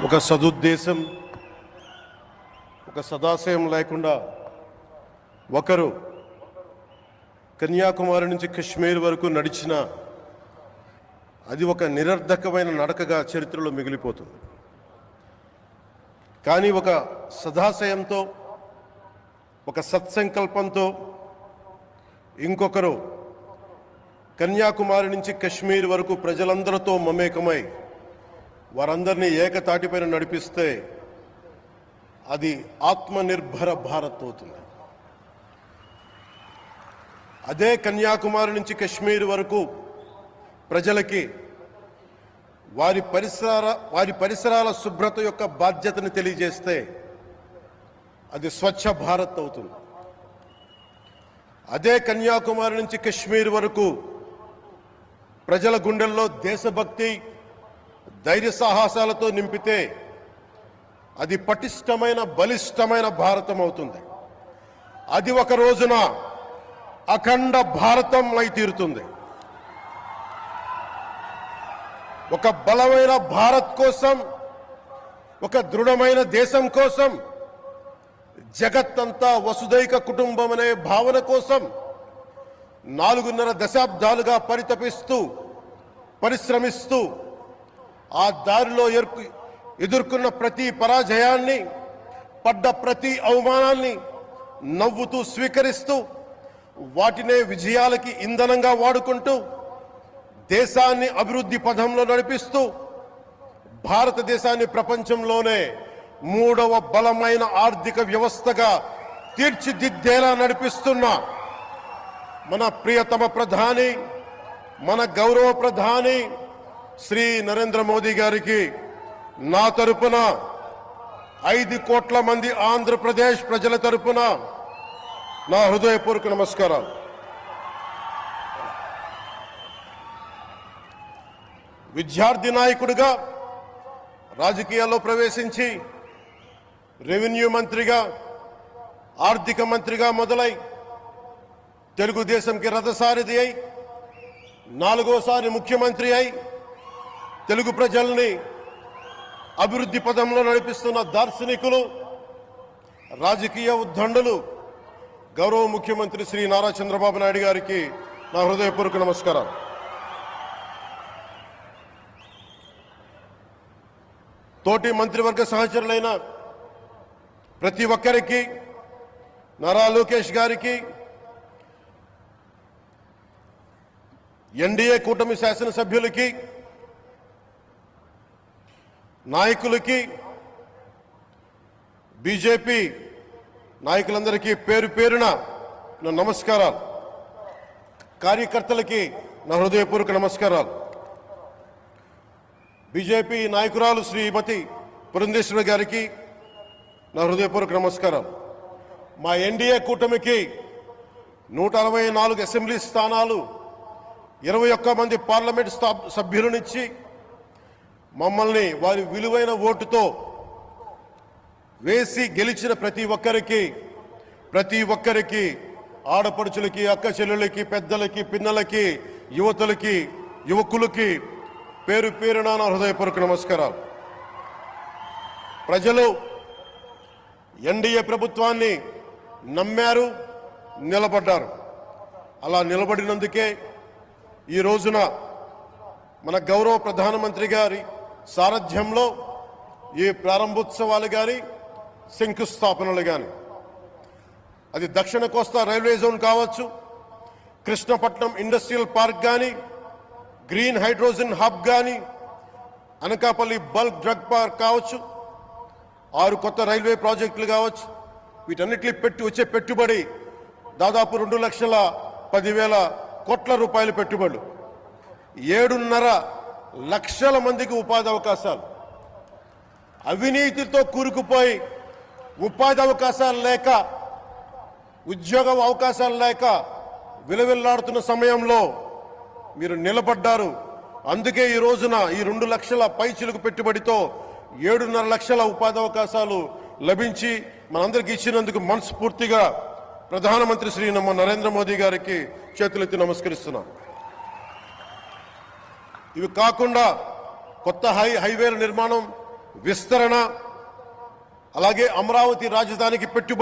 ఒక సదుద్దేశం, ఒక సదాశయం లేకుండా ఒకరు కన్యాకుమారి నుంచి కశ్మీర్ వరకు నడిచిన అది ఒక నిరర్ధకమైన నడకగా చరిత్రలో మిగిలిపోతుంది. కానీ ఒక సదాశయంతో, ఒక సత్సంకల్పంతో ఇంకొకరు కన్యాకుమారి నుంచి కశ్మీర్ వరకు ప్రజలందరితో మమేకమై వారందరినీ ఏకతాటిపైన నడిపిస్తే అది ఆత్మనిర్భర భారత్ అవుతుంది. అదే కన్యాకుమారి నుంచి కశ్మీర్ వరకు ప్రజలకి వారి పరిసరాల శుభ్రత యొక్క బాధ్యతను తెలియజేస్తే అది స్వచ్ఛ భారత్ అవుతుంది. అదే కన్యాకుమారి నుంచి కశ్మీర్ వరకు ప్రజల గుండెల్లో దేశభక్తి, ధైర్య సాహసాలతో నింపితే అది పటిష్టమైన, బలిష్టమైన భారతం అవుతుంది. అది ఒక రోజున అఖండ భారతం అయి తీరుతుంది. ఒక బలమైన భారత్ కోసం, ఒక దృఢమైన దేశం కోసం, జగత్తంతా వసుదైక కుటుంబం అనే భావన కోసం 4.5 దశాబ్దాలుగా పరితపిస్తూ, పరిశ్రమిస్తూ ఆ దారిలో ఎదుర్కొన్న ప్రతి పరాజయాన్ని, పడ్డ ప్రతి అవమానాన్ని నవ్వుతూ స్వీకరిస్తూ, వాటినే విజయాలకి ఇంధనంగా వాడుకుంటూ, దేశాన్ని అభివృద్ధి పథంలో నడిపిస్తూ, భారతదేశాన్ని ప్రపంచంలోనే 3వ బలమైన ఆర్థిక వ్యవస్థగా తీర్చిదిద్దేలా నడిపిస్తున్న మన ప్రియతమ ప్రధాని, మన గౌరవ ప్రధాని శ్రీ నరేంద్ర మోదీ గారికి నా తరపున 5 కోట్ల మంది ఆంధ్రప్రదేశ్ ప్రజల తరపున నా హృదయపూర్వక నమస్కారాలు. విద్యార్థి నాయకుడిగా రాజకీయాల్లో ప్రవేశించి రెవెన్యూ మంత్రిగా, ఆర్థిక మంత్రిగా మొదలై తెలుగుదేశంకి రథసారథి అయి 4వసారి ముఖ్యమంత్రి అయి తెలుగు ప్రజల్ని అభివృద్ధి పదంలో నడిపిస్తున్న దార్శనికులు, రాజకీయ ఉద్దండులు గౌరవ ముఖ్యమంత్రి శ్రీ నారా చంద్రబాబు నాయుడు గారికి నా హృదయపూర్వక నమస్కారాలు. తోటి మంత్రివర్గ సహచరులైన ప్రతి ఒక్కరికి, నారా లోకేష్ గారికి, ఎన్డీఏ కూటమి శాసనసభ్యులకి, నాయకులకి, బీజేపీ నాయకులందరికీ పేరు పేరున నా నమస్కారాలు. కార్యకర్తలకి నా హృదయపూర్వక నమస్కారాలు. బీజేపీ నాయకురాలు శ్రీమతి పురంధేశ్వరి గారికి నా హృదయపూర్వక నమస్కారాలు. మా ఎన్డీఏ కూటమికి 164 అసెంబ్లీ స్థానాలు, 21 మంది పార్లమెంట్ సభ్యులనిచ్చి మమ్మల్ని వారి విలువైన ఓటుతో వేసి గెలిచిన ప్రతి ఒక్కరికి ఆడపడుచులకి, అక్క చెల్లెళ్ళకి, పెద్దలకి, పిన్నలకి, యువతులకి, యువకులకి పేరు పేరున నా హృదయపూర్వక నమస్కారాలు. ప్రజలు ఎన్డీఏ ప్రభుత్వాన్ని నమ్మారు, నిలబడ్డారు. అలా నిలబడినందుకే ఈ రోజున మన గౌరవ ప్రధానమంత్రి గారి సారథ్యంలో ఈ ప్రారంభోత్సవాలు కానీ, శంకుస్థాపనలు కానీ, అది దక్షిణ కోస్తా రైల్వే జోన్ కావచ్చు, కృష్ణపట్నం ఇండస్ట్రియల్ పార్క్ కానీ, గ్రీన్ హైడ్రోజన్ హబ్ కానీ, అనకాపల్లి బల్క్ డ్రగ్ పార్క్ కావచ్చు, 6 కొత్త రైల్వే ప్రాజెక్టులు కావచ్చు, వీటన్నిటిని వచ్చే పెట్టుబడి దాదాపు 2,10,000 కోట్ల రూపాయల పెట్టుబడులు, 7.5 లక్షల మందికి ఉపాధి అవకాశాలు. అవినీతితో కూరుకుపోయి ఉపాధి అవకాశాలు లేక, ఉద్యోగ అవకాశాలు లేక విలవిల్లాడుతున్న సమయంలో మీరు నిలబడ్డారు. అందుకే ఈ రోజున ఈ 2 లక్షల పైచిలుకు పెట్టుబడితో 7.5 లక్షల ఉపాధి అవకాశాలు లభించి మనందరికీ ఇచ్చినందుకు మనస్ఫూర్తిగా ప్రధానమంత్రి శ్రీ నరేంద్ర మోదీ గారికి చేతులెత్తి నమస్కరిస్తున్నాం. ఇవి కాకుండా కొత్త హైవేల నిర్మాణం విస్తరణ, అలాగే అమరావతి రాజధానికి పెట్టుబడి